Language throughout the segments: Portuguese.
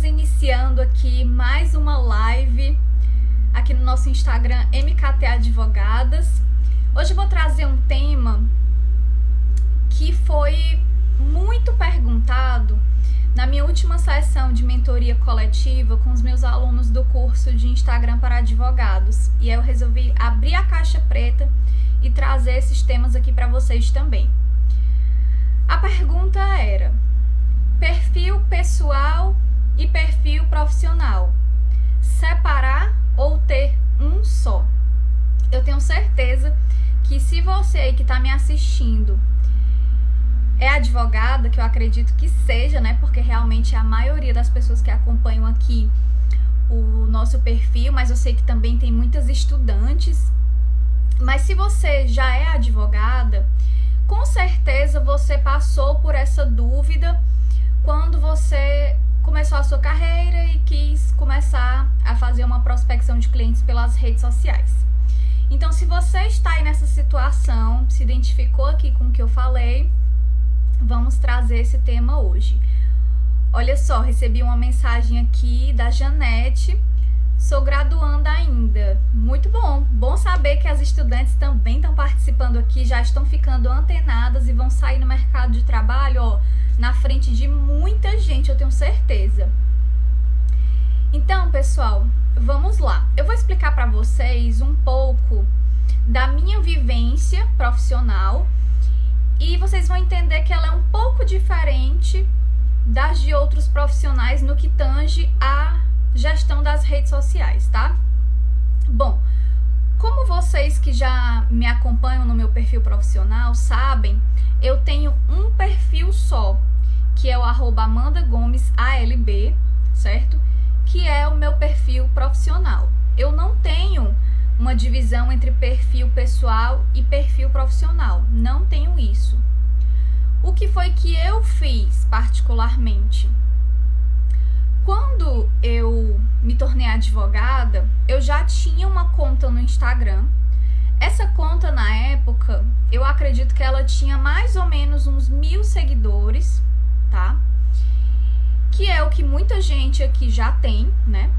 iniciando aqui mais uma live aqui no nosso Instagram MKT Advogadas. Hoje eu vou trazer um tema que foi muito perguntado na minha última sessão de mentoria coletiva com os meus alunos do curso de Instagram para advogados. E eu resolvi abrir a caixa preta e trazer esses temas aqui para vocês também. A pergunta era: perfil pessoal e perfil profissional, separar ou ter um só? Eu tenho certeza que se você aí que está me assistindo é advogada, que eu acredito que seja, né? Porque realmente a maioria das pessoas que acompanham aqui o nosso perfil, mas eu sei que também tem muitas estudantes. Mas se você já é advogada, com certeza você passou por essa dúvida quando você começou a sua carreira e quis começar a fazer uma prospecção de clientes pelas redes sociais. Então, se você está aí nessa situação, se identificou aqui com o que eu falei, vamos trazer esse tema hoje. Olha só, recebi uma mensagem aqui da Janete. Sou graduanda ainda. Muito bom. Bom saber que as estudantes também estão participando aqui, já estão ficando antenadas e vão sair no mercado de trabalho, ó, na frente de muita gente, eu tenho certeza. Então, pessoal, vamos lá. Eu vou explicar para vocês um pouco da minha vivência profissional e vocês vão entender que ela é um pouco diferente das de outros profissionais no que tange a gestão das redes sociais, tá? Bom, como vocês que já me acompanham no meu perfil profissional sabem, eu tenho um perfil só, que é o @AmandaGomesALB, certo? Que é o meu perfil profissional. Eu não tenho uma divisão entre perfil pessoal e perfil profissional, não tenho isso. O que foi que eu fiz particularmente? Quando eu me tornei advogada, eu já tinha uma conta no Instagram. Essa conta, na época, eu acredito que ela tinha mais ou menos uns 1.000 seguidores, tá? Que é o que muita gente aqui já tem, né?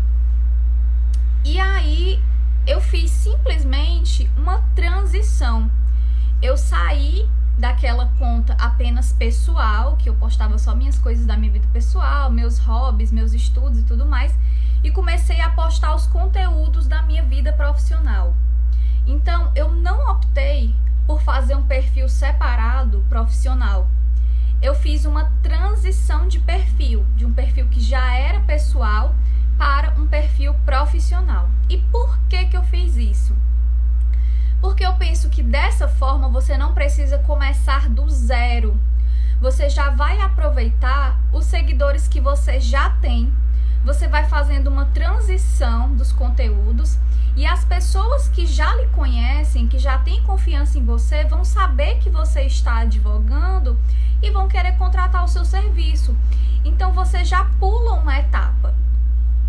E aí, eu fiz simplesmente uma transição. Eu saí daquela conta apenas pessoal, que eu postava só minhas coisas da minha vida pessoal, meus hobbies, meus estudos e tudo mais, e comecei a postar os conteúdos da minha vida profissional. Então, eu não optei por fazer um perfil separado profissional. Eu fiz uma transição de perfil, de um perfil que já era pessoal para um perfil profissional. E por que eu fiz isso? Porque eu penso que dessa forma você não precisa começar do zero. Você já vai aproveitar os seguidores que você já tem. Você vai fazendo uma transição dos conteúdos e as pessoas que já lhe conhecem, que já têm confiança em você, vão saber que você está advogando e vão querer contratar o seu serviço. Então você já pula uma etapa.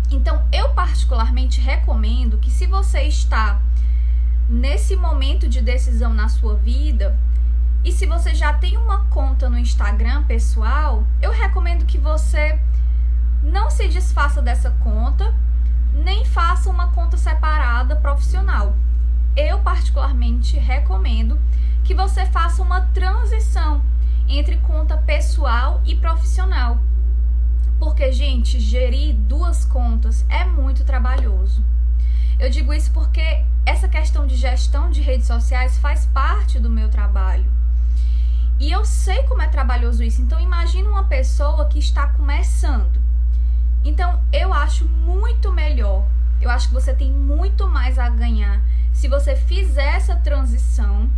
Então eu particularmente recomendo que, se você está nesse momento de decisão na sua vida, e se você já tem uma conta no Instagram pessoal, eu recomendo que você não se desfaça dessa conta, nem faça uma conta separada profissional. Eu particularmente recomendo que você faça uma transição entre conta pessoal e profissional. Porque, gente, gerir duas contas é muito trabalhoso. Eu digo isso porque essa questão de gestão de redes sociais faz parte do meu trabalho. E eu sei como é trabalhoso isso. Então, imagina uma pessoa que está começando. Então, eu acho muito melhor, eu acho que você tem muito mais a ganhar se você fizer essa transição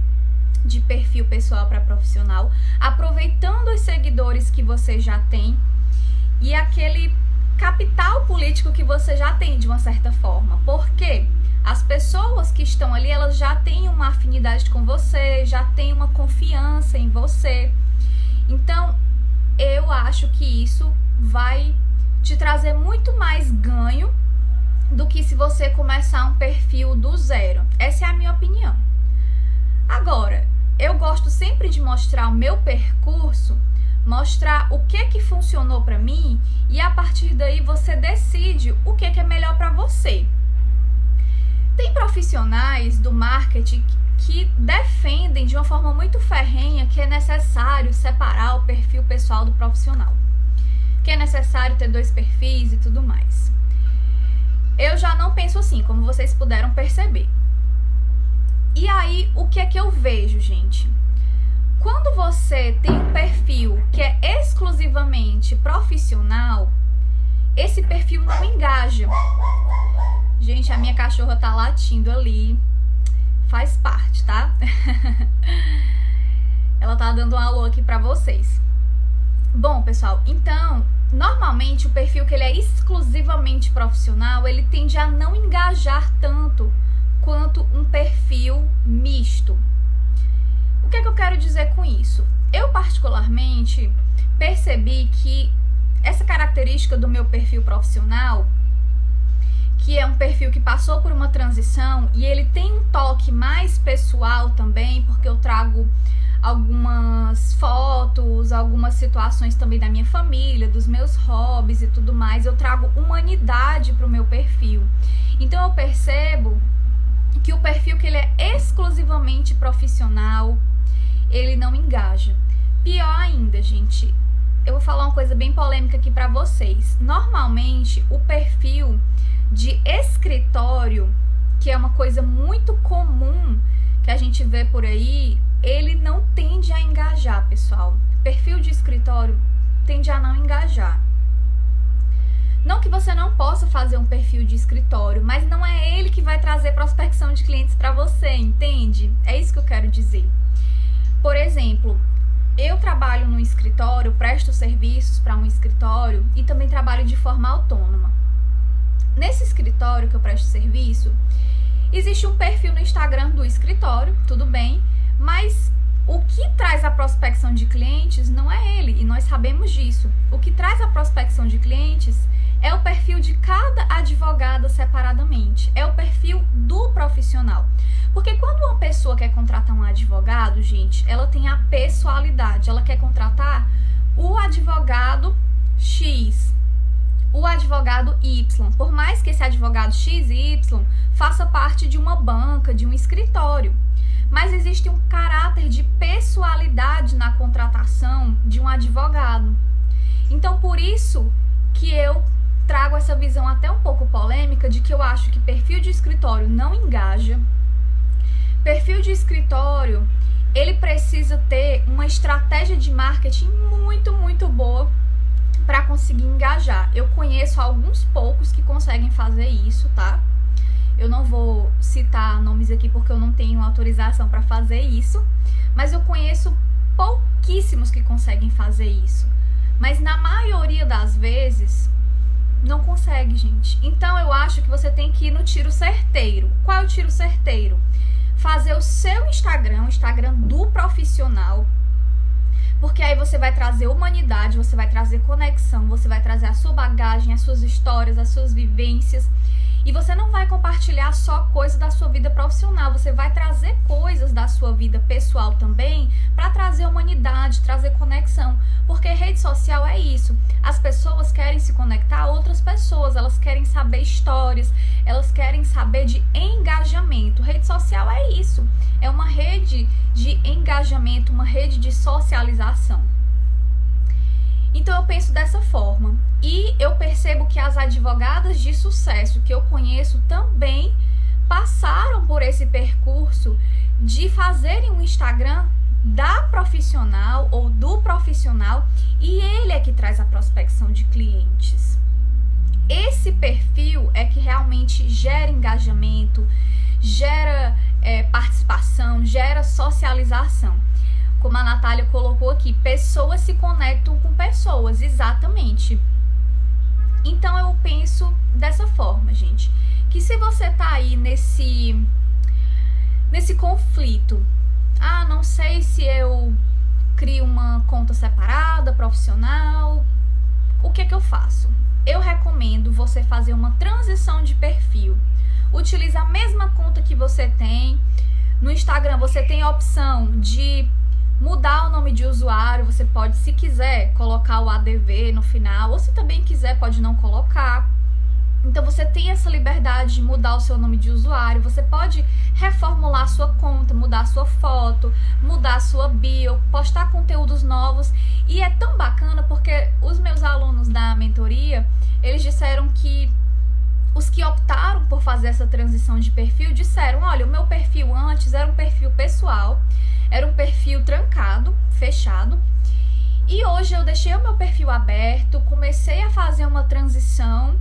de perfil pessoal para profissional, aproveitando os seguidores que você já tem e aquele capital político que você já tem, de uma certa forma. Porque as pessoas que estão ali, elas já têm uma afinidade com você, já têm uma confiança em você. Então, eu acho que isso vai te trazer muito mais ganho do que se você começar um perfil do zero. Essa é a minha opinião. Agora, eu gosto sempre de mostrar o meu percurso mostrar o que funcionou para mim e a partir daí você decide o que é melhor para você. Tem profissionais do marketing que defendem de uma forma muito ferrenha que é necessário separar o perfil pessoal do profissional, que é necessário ter 2 perfis e tudo mais. Eu já não penso assim, como vocês puderam perceber. E aí, o que é que eu vejo, gente? Quando você tem um perfil que é exclusivamente profissional, esse perfil não engaja. Gente, a minha cachorra tá latindo ali, faz parte, tá? Ela tá dando um alô aqui pra vocês. Bom, pessoal, então, normalmente o perfil que ele é exclusivamente profissional, ele tende a não engajar tanto quanto um perfil misto. O que é que eu quero dizer com isso? Eu, particularmente, percebi que essa característica do meu perfil profissional, que é um perfil que passou por uma transição e ele tem um toque mais pessoal também, porque eu trago algumas fotos, algumas situações também da minha família, dos meus hobbies e tudo mais. Eu trago humanidade para o meu perfil. Então eu percebo que o perfil que ele é exclusivamente profissional, ele não engaja. Pior ainda, gente, eu vou falar uma coisa bem polêmica aqui para vocês. Normalmente, o perfil de escritório, que é uma coisa muito comum que a gente vê por aí, ele não tende a engajar, pessoal. Perfil de escritório tende a não engajar. Não que você não possa fazer um perfil de escritório, mas não é ele que vai trazer prospecção de clientes para você, entende? É isso que eu quero dizer. Por exemplo, eu trabalho num escritório, presto serviços para um escritório e também trabalho de forma autônoma. Nesse escritório que eu presto serviço, existe um perfil no Instagram do escritório, tudo bem, mas o que traz a prospecção de clientes não é ele, e nós sabemos disso. O que traz a prospecção de clientes é o perfil de cada advogada separadamente, é o perfil do profissional. Porque quando uma pessoa quer contratar um advogado, gente, ela tem a pessoalidade, ela quer contratar o advogado X, o advogado Y, por mais que esse advogado X e Y faça parte de uma banca, de um escritório. Mas existe um caráter de pessoalidade na contratação de um advogado. Então, por isso que eu trago essa visão até um pouco polêmica de que eu acho que perfil de escritório não engaja. Perfil de escritório, ele precisa ter uma estratégia de marketing muito boa para conseguir engajar. Eu conheço alguns poucos que conseguem fazer isso, tá? Eu não vou citar nomes aqui porque eu não tenho autorização para fazer isso, mas eu conheço pouquíssimos que conseguem fazer isso. Mas na maioria das vezes, não consegue, gente. Então eu acho que você tem que ir no tiro certeiro. Qual é o tiro certeiro? Fazer o seu Instagram, o Instagram do profissional, porque aí você vai trazer humanidade, você vai trazer conexão, você vai trazer a sua bagagem, as suas histórias, as suas vivências. E você não vai compartilhar só coisas da sua vida profissional, você vai trazer coisas da sua vida pessoal também para trazer humanidade, trazer conexão. Porque rede social é isso. As pessoas querem se conectar a outras pessoas, elas querem saber histórias, elas querem saber de engajamento. Rede social é isso. É uma rede de engajamento, uma rede de socialização. Então eu penso dessa forma. E eu percebo que as advogadas de sucesso que eu conheço também passaram por esse percurso de fazerem um Instagram da profissional ou do profissional e ele é que traz a prospecção de clientes. Esse perfil é que realmente gera engajamento, gera participação, gera socialização. Como a Natália colocou aqui, pessoas se conectam com pessoas, exatamente. Então eu penso dessa forma, gente, que se você tá aí nesse conflito, não sei se eu crio uma conta separada, profissional, o que eu faço? Eu recomendo você fazer uma transição de perfil. Utilize a mesma conta que você tem. No Instagram você tem a opção de mudar o nome de usuário, você pode, se quiser, colocar o ADV no final, ou se também quiser, pode não colocar. Então você tem essa liberdade de mudar o seu nome de usuário, você pode reformular a sua conta, mudar a sua foto, mudar a sua bio, postar conteúdos novos. E é tão bacana porque os meus alunos da mentoria, eles disseram que os que optaram por fazer essa transição de perfil disseram, olha, o meu perfil antes era um perfil pessoal, era um perfil trancado, fechado, e hoje eu deixei o meu perfil aberto, comecei a fazer uma transição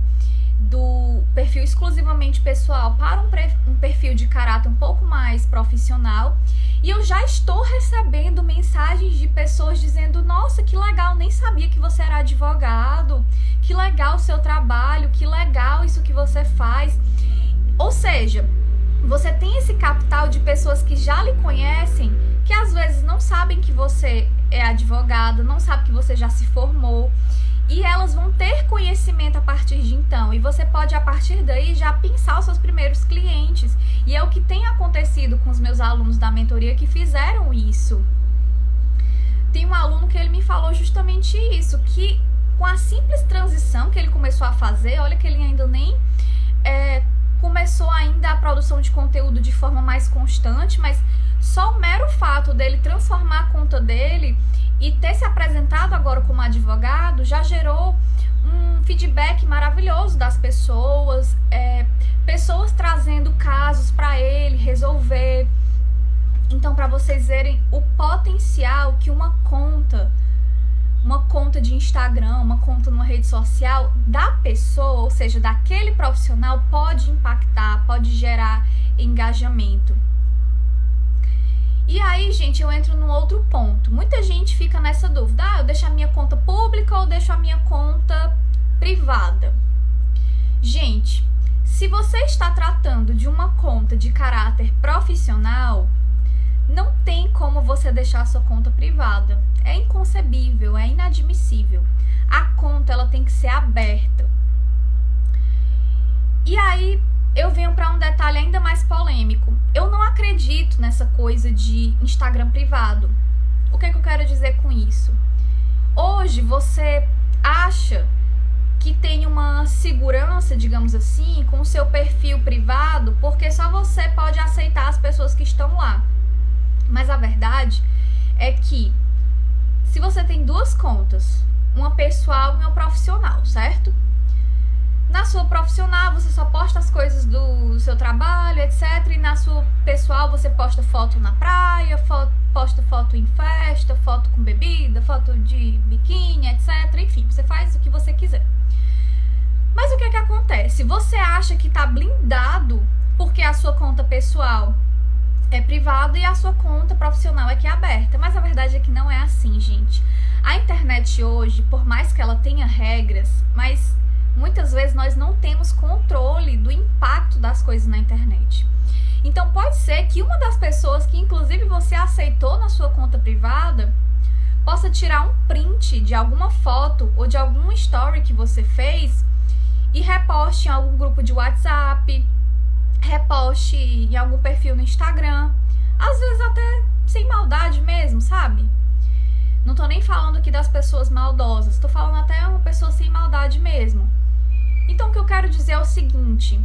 do perfil exclusivamente pessoal para um perfil de caráter um pouco mais profissional, e eu já estou recebendo mensagens de pessoas dizendo, nossa, que legal, nem sabia que você era advogado, que legal o seu trabalho, que legal isso que você faz. Ou seja, você tem esse capital de pessoas que já lhe conhecem, que às vezes não sabem que você é advogado, não sabem que você já se formou, e elas vão ter conhecimento a partir de então, e você pode a partir daí já pensar os seus primeiros clientes, e é o que tem acontecido com os meus alunos da mentoria que fizeram isso. Tem um aluno que ele me falou justamente isso, que com a simples transição que ele começou a fazer, olha que ele ainda nem começou ainda a produção de conteúdo de forma mais constante, mas só o mero fato dele transformar a conta dele e ter se apresentado agora como advogado já gerou um feedback maravilhoso das pessoas, pessoas trazendo casos para ele resolver. Então, para vocês verem o potencial que uma conta de Instagram, uma conta numa rede social da pessoa, ou seja, daquele profissional, pode impactar, pode gerar engajamento. E aí, gente, eu entro num outro ponto. Muita gente fica nessa dúvida, eu deixo a minha conta pública ou deixo a minha conta privada? Gente, se você está tratando de uma conta de caráter profissional, não tem como você deixar a sua conta privada. É inconcebível, é inadmissível. A conta, ela tem que ser aberta. E aí, eu venho para um detalhe ainda mais polêmico. Eu não acredito nessa coisa de Instagram privado. O que eu quero dizer com isso? Hoje, você acha que tem uma segurança, digamos assim, com o seu perfil privado, porque só você pode aceitar as pessoas que estão lá. Mas a verdade é que se você tem duas contas, uma pessoal e uma profissional, certo? Na sua profissional você só posta as coisas do seu trabalho, etc. E na sua pessoal você posta foto na praia, posta foto em festa, foto com bebida, foto de biquíni, etc. Enfim, você faz o que você quiser. Mas o que é que acontece? Você acha que tá blindado porque a sua conta pessoal é privada e a sua conta profissional é que é aberta. Mas a verdade é que não é assim, gente. A internet hoje, por mais que ela tenha regras, mas muitas vezes nós não temos controle do impacto das coisas na internet. Então pode ser que uma das pessoas que inclusive você aceitou na sua conta privada possa tirar um print de alguma foto ou de algum story que você fez e reposte em algum grupo de WhatsApp, reposte em algum perfil no Instagram, às vezes até sem maldade mesmo, sabe? Não tô nem falando aqui das pessoas maldosas, tô falando até uma pessoa sem maldade mesmo. Então o que eu quero dizer é o seguinte,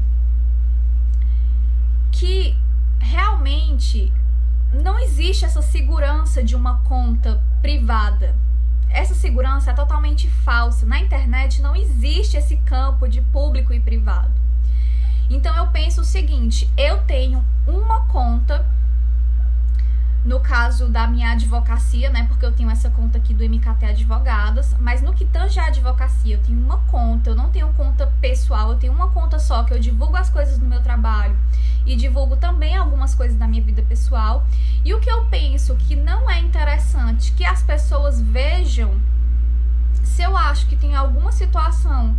que realmente não existe essa segurança de uma conta privada. Essa segurança é totalmente falsa. Na internet não existe esse campo de público e privado. Então eu penso o seguinte, eu tenho uma conta, no caso da minha advocacia, né, porque eu tenho essa conta aqui do MKT Advogadas, mas no que tange a advocacia, eu tenho uma conta, eu não tenho conta pessoal, eu tenho uma conta só, que eu divulgo as coisas do meu trabalho e divulgo também algumas coisas da minha vida pessoal. E o que eu penso que não é interessante que as pessoas vejam, se eu acho que tem alguma situação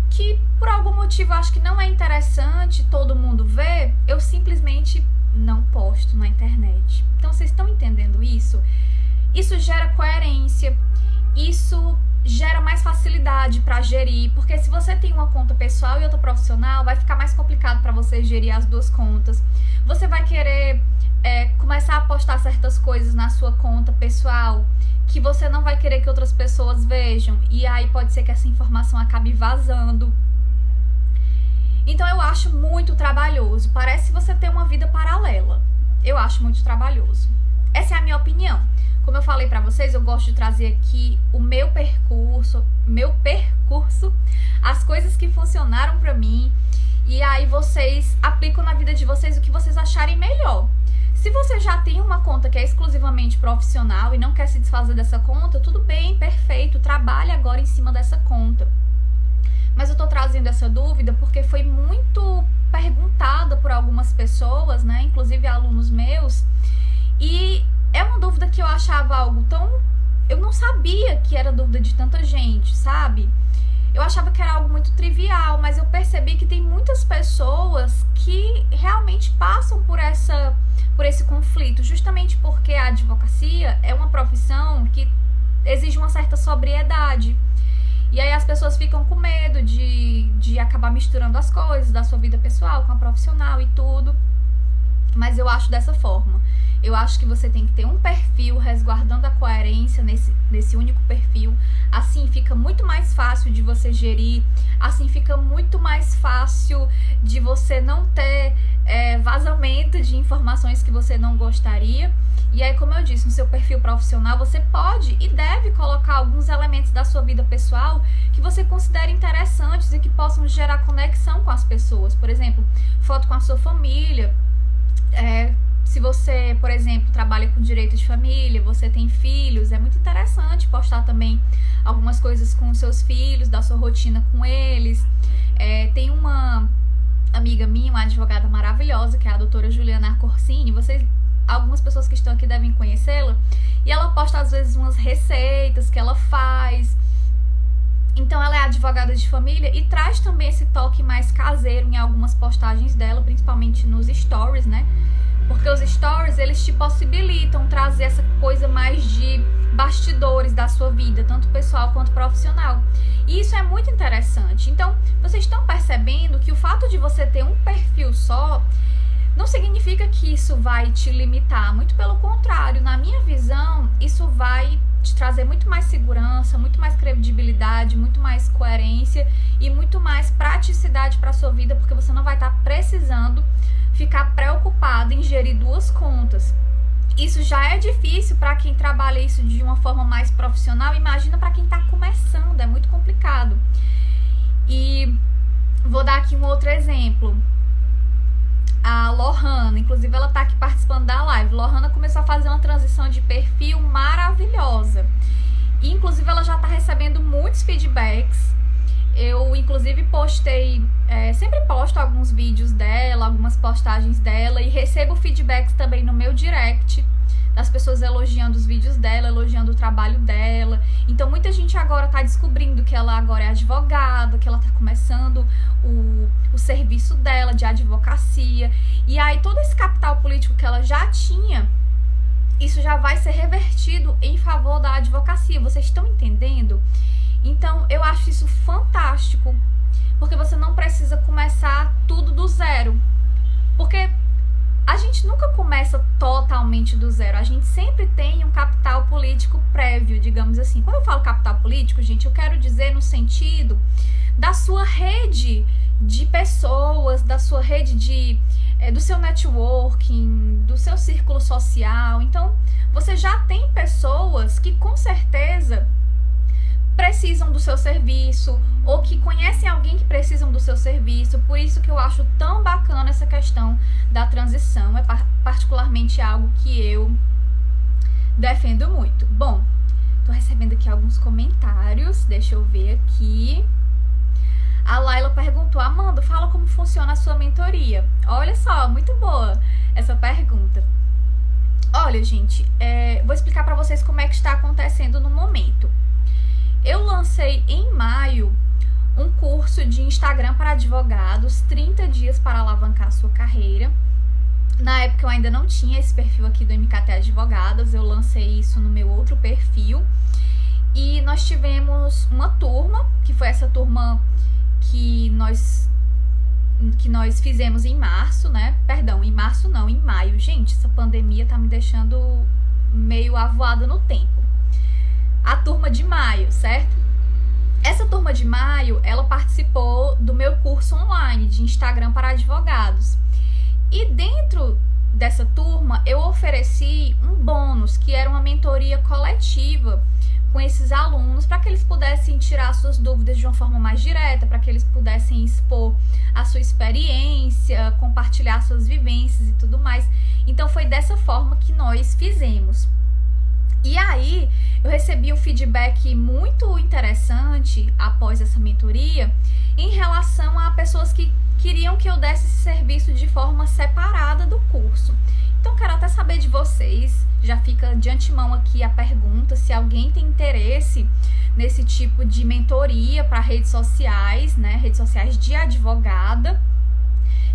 que por algum motivo eu acho que não é interessante todo mundo ver, eu simplesmente não posto na internet. Então vocês estão entendendo isso? Isso gera coerência, isso gera mais facilidade para gerir, porque se você tem uma conta pessoal e outra profissional, vai ficar mais complicado para você gerir as duas contas. Você vai querer começar a postar certas coisas na sua conta pessoal que você não vai querer que outras pessoas vejam, e aí pode ser que essa informação acabe vazando. Então eu acho muito trabalhoso, parece você ter uma vida paralela. Eu acho muito trabalhoso. Essa é a minha opinião. Como eu falei pra vocês, eu gosto de trazer aqui o meu percurso, as coisas que funcionaram pra mim, e aí vocês aplicam na vida de vocês o que vocês acharem melhor. Se você já tem uma conta que é exclusivamente profissional e não quer se desfazer dessa conta, tudo bem, perfeito, trabalhe agora em cima dessa conta. Mas eu tô trazendo essa dúvida porque foi muito perguntada por algumas pessoas, né, inclusive alunos meus, e é uma dúvida que eu achava algo tão... Eu não sabia que era dúvida de tanta gente, sabe? Eu achava que era algo muito trivial, mas eu percebi que tem muitas pessoas que realmente passam por esse conflito, justamente porque a advocacia é uma profissão que exige uma certa sobriedade. E aí as pessoas ficam com medo de acabar misturando as coisas da sua vida pessoal com a profissional e tudo. Mas eu acho dessa forma. Eu acho que você tem que ter um perfil resguardando a coerência nesse único perfil. Assim fica muito mais fácil de você gerir. Assim fica muito mais fácil de você não ter vazamento de informações que você não gostaria. E aí, como eu disse, no seu perfil profissional, você pode e deve colocar alguns elementos da sua vida pessoal que você considere interessantes e que possam gerar conexão com as pessoas. Por exemplo, foto com a sua família. Se você, por exemplo, trabalha com direito de família, você tem filhos, é muito interessante postar também algumas coisas com os seus filhos, da sua rotina com eles. Tem uma amiga minha, uma advogada maravilhosa, que é a doutora Juliana Arcorsini. Algumas pessoas que estão aqui devem conhecê-la. E ela posta, às vezes, umas receitas que ela faz. Então, ela é advogada de família e traz também esse toque mais caseiro em algumas postagens dela, principalmente nos stories, né? Porque os stories, eles te possibilitam trazer essa coisa mais de bastidores da sua vida, tanto pessoal quanto profissional. E isso é muito interessante. Então, vocês estão percebendo que o fato de você ter um perfil só não significa que isso vai te limitar. Muito pelo contrário, na minha visão, isso vai te trazer muito mais segurança, muito mais credibilidade, muito mais coerência e muito mais praticidade para a sua vida, porque você não vai estar precisando ficar preocupado em gerir duas contas. Isso já é difícil para quem trabalha isso de uma forma mais profissional. Imagina para quem está começando, é muito complicado. E vou dar aqui um outro exemplo. A Lohana, inclusive ela tá aqui participando da live. Lohana começou a fazer uma transição de perfil maravilhosa. E, inclusive, ela já tá recebendo muitos feedbacks. Eu, inclusive, sempre posto alguns vídeos dela, algumas postagens dela, e recebo feedbacks também no meu direct, das pessoas elogiando os vídeos dela, elogiando o trabalho dela. Então, muita gente agora tá descobrindo que ela agora é advogada, que ela tá começando o serviço dela de advocacia. E aí, todo esse capital político que ela já tinha, isso já vai ser revertido em favor da advocacia. Vocês estão entendendo? Então, eu acho isso fantástico, porque você não precisa começar tudo do zero. Porque a gente nunca começa totalmente do zero, a gente sempre tem um capital político prévio, digamos assim. Quando eu falo capital político, gente, eu quero dizer no sentido da sua rede de pessoas, da sua rede do seu networking, do seu círculo social. Então, você já tem pessoas que com certeza precisam do seu serviço ou que conhecem alguém que precisam do seu serviço. Por isso que eu acho tão bacana essa questão da transição. É particularmente algo que eu defendo muito. Bom, tô recebendo aqui alguns comentários. Deixa eu ver aqui. A Laila perguntou: Amanda, fala como funciona a sua mentoria. Olha só, muito boa essa pergunta. Olha, gente, vou explicar pra vocês como é que está acontecendo no momento. Eu lancei em maio um curso de Instagram para advogados, 30 dias para alavancar a sua carreira. Na época eu ainda não tinha esse perfil aqui do MKT Advogadas, eu lancei isso no meu outro perfil. E nós tivemos uma turma, que foi essa turma que nós que nós fizemos em março, né? Perdão, em março não, em maio. Gente, essa pandemia tá me deixando meio avoada no tempo. A turma de maio, certo? Essa turma de maio, ela participou do meu curso online de Instagram para advogados. E dentro dessa turma, eu ofereci um bônus, que era uma mentoria coletiva com esses alunos, para que eles pudessem tirar suas dúvidas de uma forma mais direta, para que eles pudessem expor a sua experiência, compartilhar suas vivências e tudo mais. Então foi dessa forma que nós fizemos. E aí eu recebi um feedback muito interessante após essa mentoria em relação a pessoas que queriam que eu desse esse serviço de forma separada do curso. Então quero até saber de vocês, já fica de antemão aqui a pergunta, se alguém tem interesse nesse tipo de mentoria para redes sociais, né, redes sociais de advogada.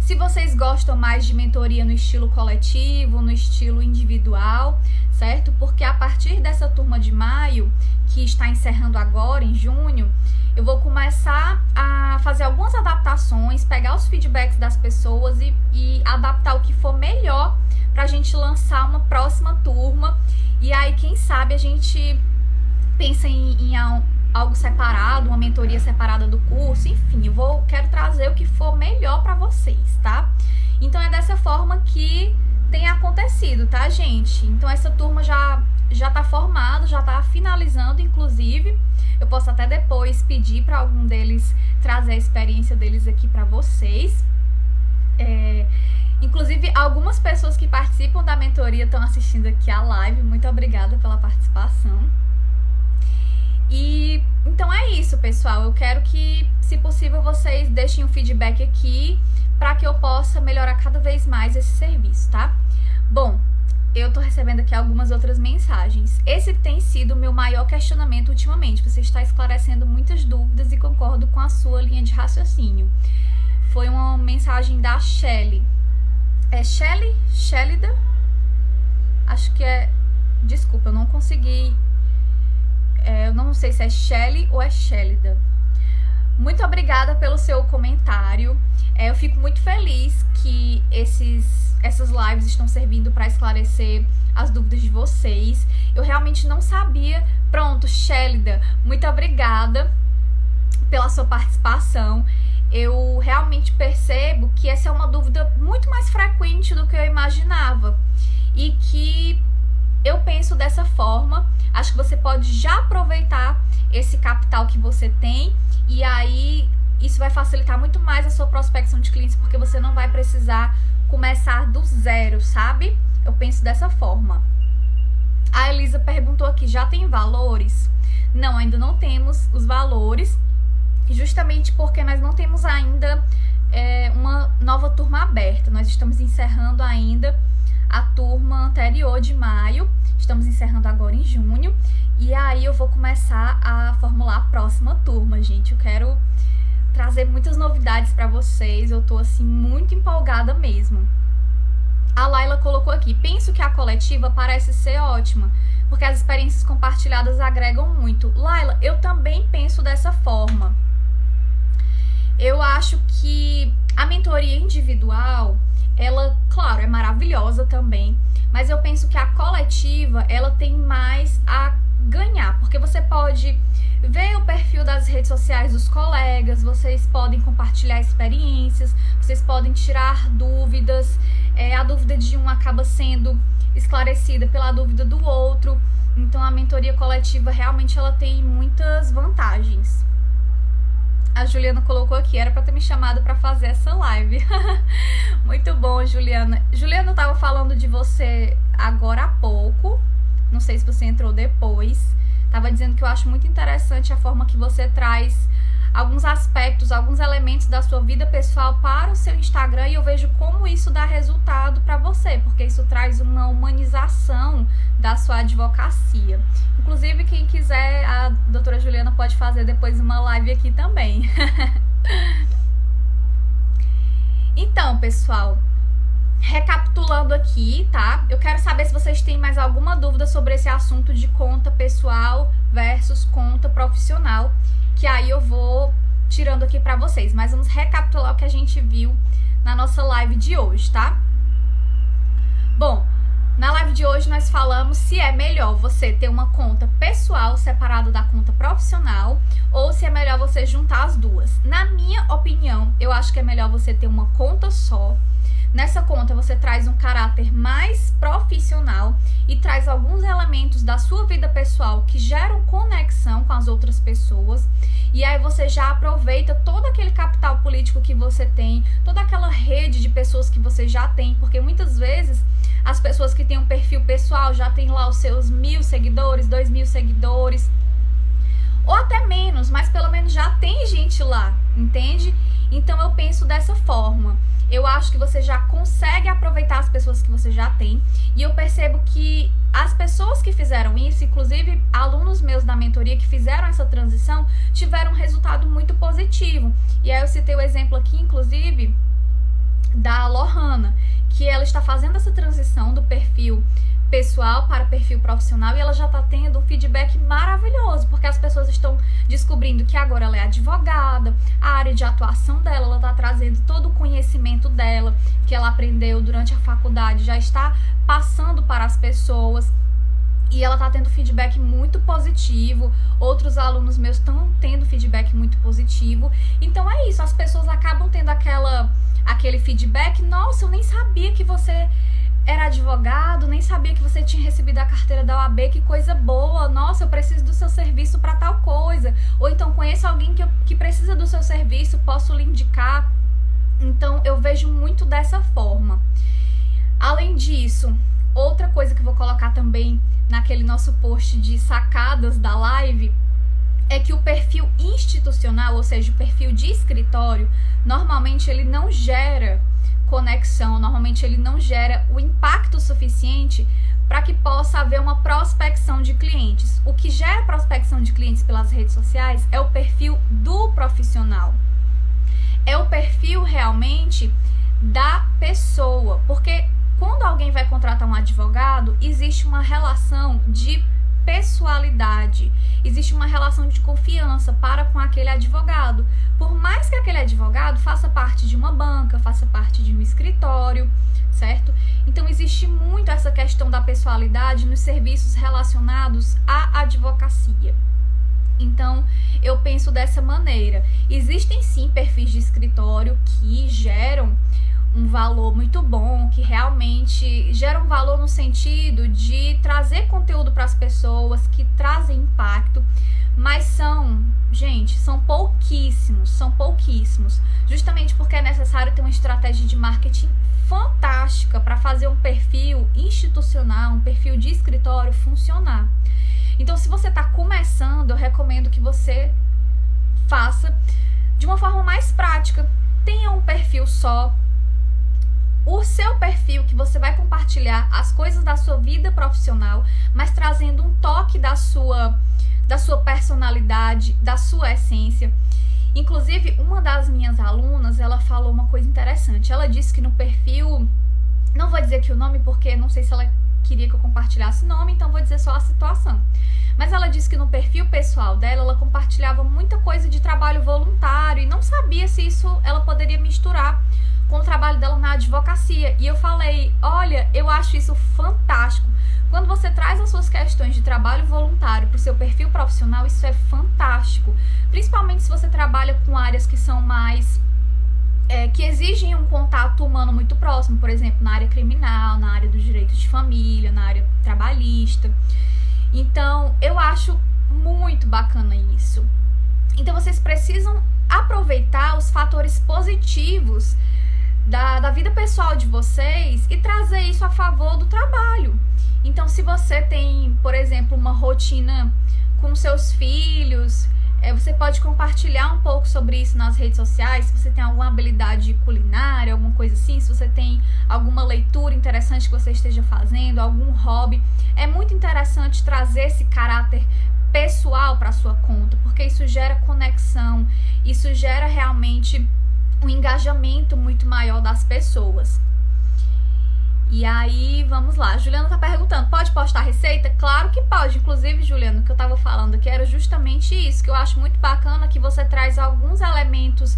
Se vocês gostam mais de mentoria no estilo coletivo, no estilo individual, certo? Porque a partir dessa turma de maio, que está encerrando agora, em junho, eu vou começar a fazer algumas adaptações, pegar os feedbacks das pessoas e adaptar o que for melhor pra gente lançar uma próxima turma. E aí, quem sabe, a gente pensa em algo separado, uma mentoria separada do curso, enfim, quero trazer o que for melhor pra vocês, tá? Então é dessa forma que tem acontecido, tá, gente? Então essa turma já tá formada, já tá finalizando, inclusive. Eu posso até depois pedir para algum deles trazer a experiência deles aqui para vocês. Inclusive, algumas pessoas que participam da mentoria estão assistindo aqui a live. Muito obrigada pela participação. E então é isso, pessoal. Eu quero que, se possível, vocês deixem um feedback aqui para que eu possa melhorar cada vez mais esse serviço, tá? Bom, eu tô recebendo aqui algumas outras mensagens. Esse tem sido o meu maior questionamento ultimamente. Você está esclarecendo muitas dúvidas e concordo com a sua linha de raciocínio. Foi uma mensagem da Shelly. É Shelly? Shelida? Acho que é... Desculpa, eu não consegui... eu não sei se é Shelly ou é Shelida. Muito obrigada pelo seu comentário. Eu fico muito feliz que essas lives estão servindo para esclarecer as dúvidas de vocês. Eu realmente não sabia. Pronto, Shelida, muito obrigada pela sua participação. Eu realmente percebo que essa é uma dúvida muito mais frequente do que eu imaginava. E que eu penso dessa forma. Acho que você pode já aproveitar esse capital que você tem, e aí isso vai facilitar muito mais a sua prospecção de clientes, porque você não vai precisar começar do zero, sabe? Eu penso dessa forma. A Elisa perguntou aqui, já tem valores? Não, ainda não temos os valores, justamente porque nós não temos ainda uma nova turma aberta. Nós estamos encerrando ainda a turma anterior de maio, estamos encerrando agora em junho, e aí eu vou começar a formular a próxima turma, gente. Eu quero trazer muitas novidades para vocês, eu tô assim muito empolgada mesmo. A Laila colocou aqui, penso que a coletiva parece ser ótima, porque as experiências compartilhadas agregam muito. Laila, eu também penso dessa forma. Eu acho que a mentoria individual, ela, claro, é maravilhosa também, mas eu penso que a coletiva, ela tem mais a ganhar, porque você pode ver o perfil das redes sociais dos colegas, vocês podem compartilhar experiências, vocês podem tirar dúvidas, a dúvida de um acaba sendo esclarecida pela dúvida do outro. Então a mentoria coletiva realmente ela tem muitas vantagens. A Juliana colocou aqui, era pra ter me chamado pra fazer essa live. Muito bom, Juliana. Juliana, eu tava falando de você agora há pouco. Não sei se você entrou depois. Tava dizendo que eu acho muito interessante a forma que você traz alguns aspectos, alguns elementos da sua vida pessoal para o seu Instagram, e eu vejo como isso dá resultado para você, porque isso traz uma humanização da sua advocacia. Inclusive, quem quiser, a doutora Juliana pode fazer depois uma live aqui também. Então, pessoal, recapitulando aqui, tá? Eu quero saber se vocês têm mais alguma dúvida sobre esse assunto de conta pessoal versus conta profissional, que aí eu vou tirando aqui pra vocês. Mas vamos recapitular o que a gente viu na nossa live de hoje, tá? Bom, na live de hoje nós falamos se é melhor você ter uma conta pessoal separada da conta profissional ou se é melhor você juntar as duas. Na minha opinião, eu acho que é melhor você ter uma conta só. Nessa conta você traz um caráter mais profissional e traz alguns elementos da sua vida pessoal que geram conexão com as outras pessoas. E aí você já aproveita todo aquele capital político que você tem, toda aquela rede de pessoas que você já tem, porque muitas vezes as pessoas que têm um perfil pessoal já têm lá os seus 1.000 seguidores, 2.000 seguidores, ou até menos, mas pelo menos já tem gente lá, entende? Então eu penso dessa forma. Eu acho que você já consegue aproveitar as pessoas que você já tem. E eu percebo que as pessoas que fizeram isso, inclusive alunos meus da mentoria que fizeram essa transição, tiveram um resultado muito positivo. E aí eu citei o exemplo aqui, inclusive, da Lohana, que ela está fazendo essa transição do perfil pessoal para perfil profissional e ela já está tendo um feedback maravilhoso, porque as pessoas estão descobrindo que agora ela é advogada, a área de atuação dela, ela está trazendo todo o conhecimento dela, que ela aprendeu durante a faculdade, já está passando para as pessoas. E ela tá tendo feedback muito positivo, outros alunos meus estão tendo feedback muito positivo. Então é isso, as pessoas acabam tendo aquele feedback, nossa, eu nem sabia que você era advogado, nem sabia que você tinha recebido a carteira da OAB, que coisa boa, nossa, eu preciso do seu serviço para tal coisa. Ou então conheço alguém que precisa do seu serviço, posso lhe indicar. Então eu vejo muito dessa forma. Além disso, outra coisa que eu vou colocar também naquele nosso post de sacadas da live é que o perfil institucional, ou seja, o perfil de escritório, normalmente ele não gera conexão, normalmente ele não gera o impacto suficiente para que possa haver uma prospecção de clientes. O que gera prospecção de clientes pelas redes sociais é o perfil do profissional. É o perfil realmente da pessoa, porque quando alguém vai contratar um advogado, existe uma relação de pessoalidade, existe uma relação de confiança para com aquele advogado. Por mais que aquele advogado faça parte de uma banca, faça parte de um escritório, certo? Então existe muito essa questão da pessoalidade nos serviços relacionados à advocacia. Então, eu penso dessa maneira. Existem sim perfis de escritório que geram um valor muito bom, que realmente geram valor no sentido de trazer conteúdo para as pessoas, que trazem impacto, mas são pouquíssimos, justamente porque é necessário ter uma estratégia de marketing fantástica para fazer um perfil institucional, um perfil de escritório funcionar. Então, se você está começando, eu recomendo que você faça de uma forma mais prática. Tenha um perfil só, o seu perfil que você vai compartilhar as coisas da sua vida profissional, mas trazendo um toque da sua personalidade, da sua essência. Inclusive, uma das minhas alunas, ela falou uma coisa interessante. Ela disse que no perfil, não vou dizer aqui o nome porque não sei se ela queria que eu compartilhasse o nome, então vou dizer só a situação. Mas ela disse que no perfil pessoal dela, ela compartilhava muita coisa de trabalho voluntário e não sabia se isso ela poderia misturar com o trabalho dela na advocacia. E eu falei, olha, eu acho isso fantástico. Quando você traz as suas questões de trabalho voluntário para o seu perfil profissional, isso é fantástico. Principalmente se você trabalha com áreas que são mais... que exigem um contato humano muito próximo, por exemplo, na área criminal, na área dos direitos de família, na área trabalhista. Então, eu acho muito bacana isso. Então, vocês precisam aproveitar os fatores positivos da vida pessoal de vocês e trazer isso a favor do trabalho. Então, se você tem, por exemplo, uma rotina com seus filhos, você pode compartilhar um pouco sobre isso nas redes sociais. Se você tem alguma habilidade culinária, alguma coisa assim, se você tem alguma leitura interessante que você esteja fazendo, algum hobby, é muito interessante trazer esse caráter pessoal para a sua conta, porque isso gera conexão, isso gera realmente um engajamento muito maior das pessoas. E aí, vamos lá. A Juliana tá perguntando, pode postar receita? Claro que pode. Inclusive, Juliana, o que eu tava falando aqui era justamente isso, que eu acho muito bacana, que você traz alguns elementos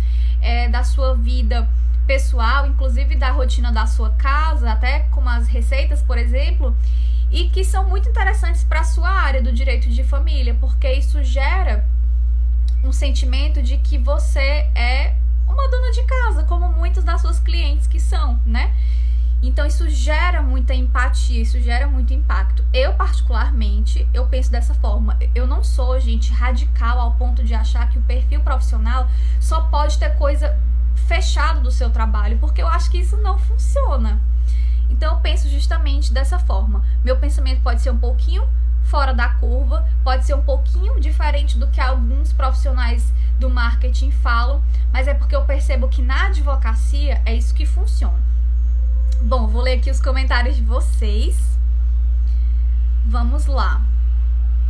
da sua vida pessoal, inclusive da rotina da sua casa, até como as receitas, por exemplo, e que são muito interessantes para a sua área do direito de família, porque isso gera um sentimento de que você é uma dona de casa, como muitas das suas clientes que são, né? Então isso gera muita empatia, isso gera muito impacto. Eu, particularmente, eu penso dessa forma. Eu não sou, gente, radical ao ponto de achar que o perfil profissional só pode ter coisa fechada do seu trabalho, porque eu acho que isso não funciona. Então eu penso justamente dessa forma. Meu pensamento pode ser um pouquinho fora da curva, pode ser um pouquinho diferente do que alguns profissionais do marketing falam, mas é porque eu percebo que na advocacia é isso que funciona. Bom, vou ler aqui os comentários de vocês. Vamos lá.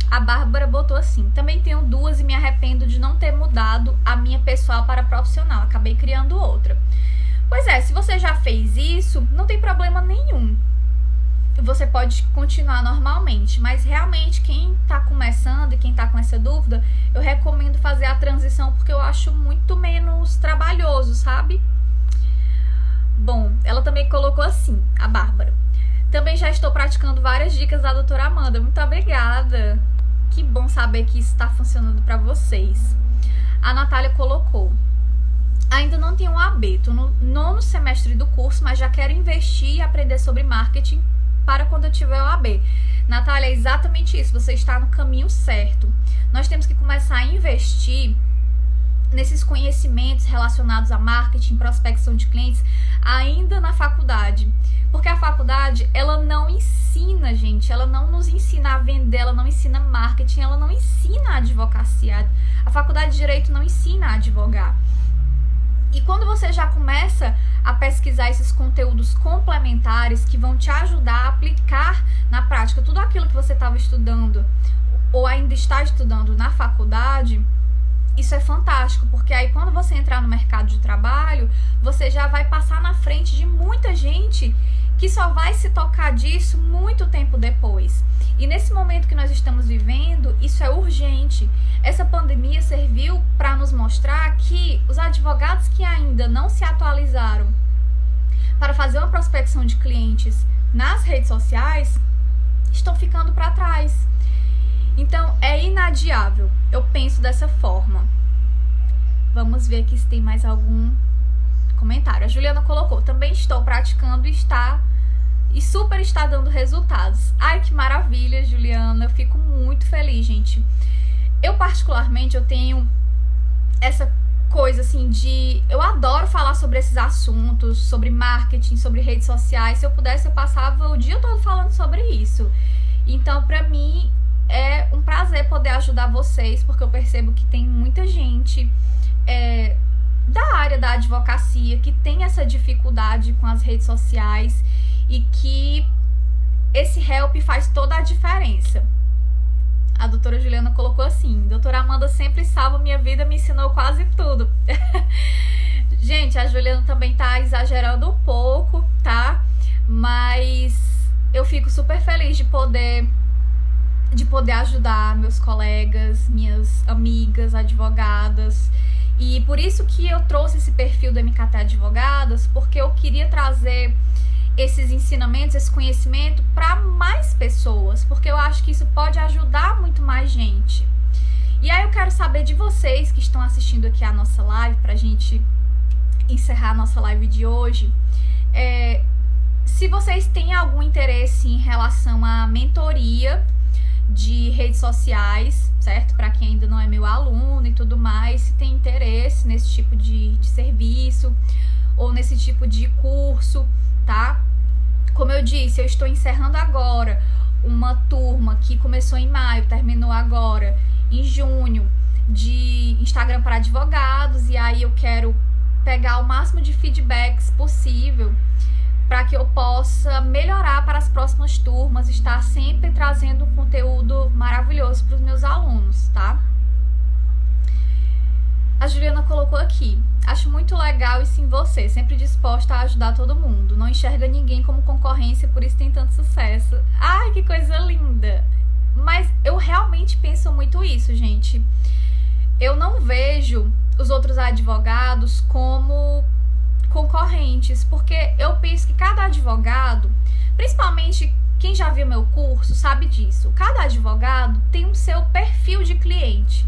A Bárbara botou assim: também tenho duas e me arrependo de não ter mudado a minha pessoal para profissional. Acabei criando outra. Pois é, se você já fez isso, não tem problema nenhum. Você pode continuar normalmente, mas realmente quem tá começando e quem tá com essa dúvida, eu recomendo fazer a transição porque eu acho muito menos trabalhoso, sabe? Bom, ela também colocou assim, a Bárbara: também já estou praticando várias dicas da doutora Amanda. Muito obrigada. Que bom saber que isso está funcionando para vocês. A Natália colocou: ainda não tenho um AB, estou no 9º semestre do curso, mas já quero investir e aprender sobre marketing para quando eu tiver o AB. Natália, é exatamente isso, você está no caminho certo. Nós temos que começar a investir nesses conhecimentos relacionados a marketing, prospecção de clientes, ainda na faculdade. Porque a faculdade, ela não ensina, gente, ela não nos ensina a vender, ela não ensina marketing, ela não ensina a advocacia. A faculdade de Direito não ensina a advogar. E quando você já começa a pesquisar esses conteúdos complementares que vão te ajudar a aplicar na prática tudo aquilo que você estava estudando ou ainda está estudando na faculdade, isso é fantástico, porque aí quando você entrar no mercado de trabalho, você já vai passar na frente de muita gente que só vai se tocar disso muito tempo depois. E nesse momento que nós estamos vivendo, isso é urgente. Essa pandemia serviu para nos mostrar que os advogados que ainda não se atualizaram para fazer uma prospecção de clientes nas redes sociais estão ficando para trás. Então, é inadiável. Eu penso dessa forma. Vamos ver aqui se tem mais algum comentário. A Juliana colocou: também estou praticando e super está dando resultados. Ai, que maravilha, Juliana. Eu fico muito feliz, gente. Eu, particularmente, eu tenho essa coisa, assim, eu adoro falar sobre esses assuntos, sobre marketing, sobre redes sociais. Se eu pudesse, eu passava o dia todo falando sobre isso. Então, pra mim, é um prazer poder ajudar vocês, porque eu percebo que tem muita gente da área da advocacia que tem essa dificuldade com as redes sociais e que esse help faz toda a diferença. A doutora Juliana colocou assim: doutora Amanda sempre salva minha vida, me ensinou quase tudo. Gente, a Juliana também tá exagerando um pouco, tá? Mas eu fico super feliz de poder ajudar meus colegas, minhas amigas advogadas. E por isso que eu trouxe esse perfil do MKT Advogadas, porque eu queria trazer esses ensinamentos, esse conhecimento para mais pessoas, porque eu acho que isso pode ajudar muito mais gente. E aí eu quero saber de vocês que estão assistindo aqui a nossa live, pra gente encerrar a nossa live de hoje, se vocês têm algum interesse em relação à mentoria de redes sociais, certo? Para quem ainda não é meu aluno e tudo mais, se tem interesse nesse tipo de serviço ou nesse tipo de curso, tá? Como eu disse, eu estou encerrando agora uma turma que começou em maio, terminou agora em junho, de Instagram para advogados, e aí eu quero pegar o máximo de feedbacks possível para que eu possa melhorar para as próximas turmas, estar sempre trazendo um conteúdo maravilhoso para os meus alunos, tá? A Juliana colocou aqui: acho muito legal isso em você, sempre disposta a ajudar todo mundo. Não enxerga ninguém como concorrência, por isso tem tanto sucesso. Ai, que coisa linda! Mas eu realmente penso muito isso, gente. Eu não vejo os outros advogados como concorrentes, porque eu penso que cada advogado, principalmente quem já viu meu curso, sabe disso. Cada advogado tem um seu perfil de cliente.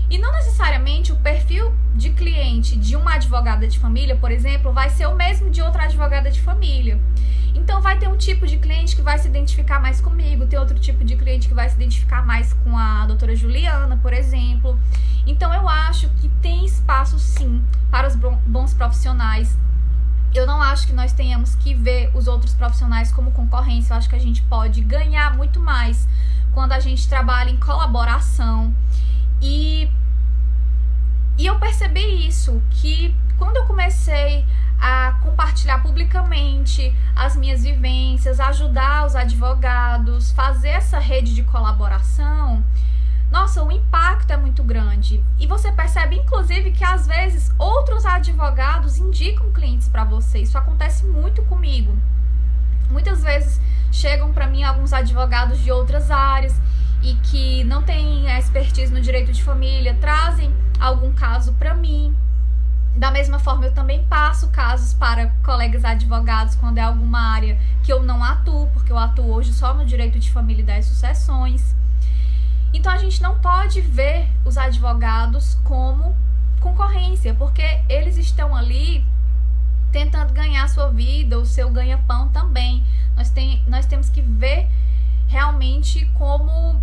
E não necessariamente o perfil de cliente de uma advogada de família, por exemplo, vai ser o mesmo de outra advogada de família. Então vai ter um tipo de cliente que vai se identificar mais comigo, tem outro tipo de cliente que vai se identificar mais com a doutora Juliana, por exemplo. Então eu acho que tem espaço sim para os bons profissionais. Eu não acho que nós tenhamos que ver os outros profissionais como concorrência. Eu acho que a gente pode ganhar muito mais quando a gente trabalha em colaboração. E eu percebi isso, que quando eu comecei a compartilhar publicamente as minhas vivências, ajudar os advogados, fazer essa rede de colaboração, nossa, o impacto é muito grande. E você percebe, inclusive, que às vezes outros advogados indicam clientes para você. Isso acontece muito comigo. Muitas vezes chegam para mim alguns advogados de outras áreas e que não têm a expertise no direito de família, trazem algum caso para mim. Da mesma forma, eu também passo casos para colegas advogados quando é alguma área que eu não atuo, porque eu atuo hoje só no direito de família e das sucessões. Então, a gente não pode ver os advogados como concorrência, porque eles estão ali tentando ganhar a sua vida, o seu ganha-pão também. Nós temos que ver realmente como...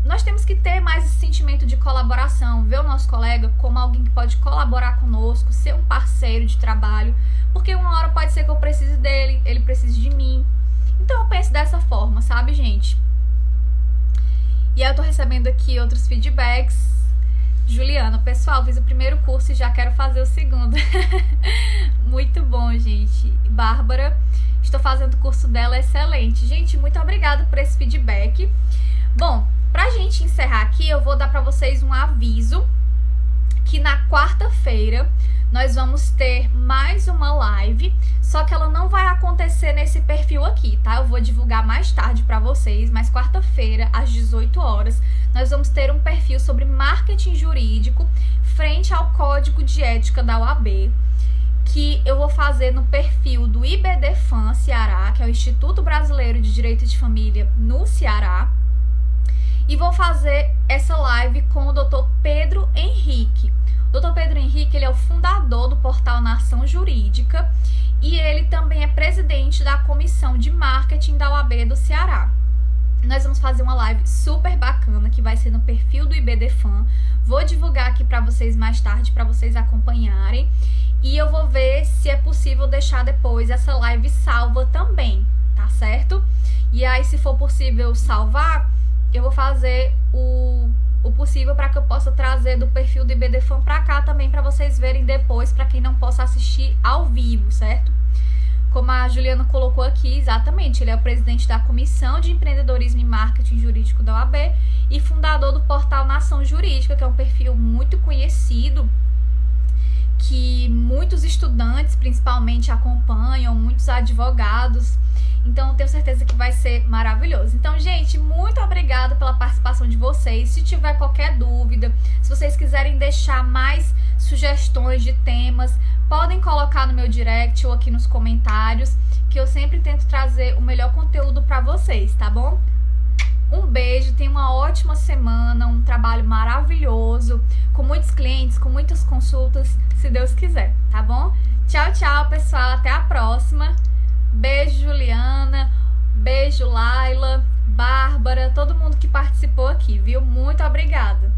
Nós temos que ter mais esse sentimento de colaboração, ver o nosso colega como alguém que pode colaborar conosco, ser um parceiro de trabalho, porque uma hora pode ser que eu precise dele, ele precise de mim. Então eu penso dessa forma, sabe, gente? E aí eu tô recebendo aqui outros feedbacks. Juliana, pessoal, fiz o primeiro curso e já quero fazer o segundo. Muito bom, gente. Bárbara, estou fazendo o curso dela, excelente. Gente, muito obrigada por esse feedback. Bom, pra gente encerrar aqui, eu vou dar pra vocês um aviso que na quarta-feira nós vamos ter mais uma live, só que ela não vai acontecer nesse perfil aqui, tá? Eu vou divulgar mais tarde pra vocês, mas quarta-feira, às 18 horas, nós vamos ter um perfil sobre marketing jurídico frente ao Código de Ética da OAB, que eu vou fazer no perfil do IBDFAM Ceará, que é o Instituto Brasileiro de Direito de Família no Ceará. E vou fazer essa live com o Dr. Pedro Henrique. O Dr. Pedro Henrique, ele é o fundador do portal Nação Jurídica e ele também é presidente da Comissão de Marketing da OAB do Ceará. Nós vamos fazer uma live super bacana que vai ser no perfil do IBDFAM. Vou divulgar aqui para vocês mais tarde, para vocês acompanharem. E eu vou ver se é possível deixar depois essa live salva também, tá certo? E aí, se for possível salvar, eu vou fazer o possível para que eu possa trazer do perfil do IBDFAM para cá também, para vocês verem depois, para quem não possa assistir ao vivo, certo? Como a Juliana colocou aqui, exatamente, ele é o presidente da Comissão de Empreendedorismo e Marketing Jurídico da OAB e fundador do portal Nação Jurídica, que é um perfil muito conhecido, que muitos estudantes, principalmente, acompanham, muitos advogados. Então, eu tenho certeza que vai ser maravilhoso. Então, gente, muito obrigada pela participação de vocês. Se tiver qualquer dúvida, se vocês quiserem deixar mais sugestões de temas, podem colocar no meu direct ou aqui nos comentários, que eu sempre tento trazer o melhor conteúdo para vocês, tá bom? Um beijo, tenha uma ótima semana, um trabalho maravilhoso, com muitos clientes, com muitas consultas, se Deus quiser, tá bom? Tchau, tchau, pessoal, até a próxima. Beijo, Juliana, beijo, Laila, Bárbara, todo mundo que participou aqui, viu? Muito obrigada.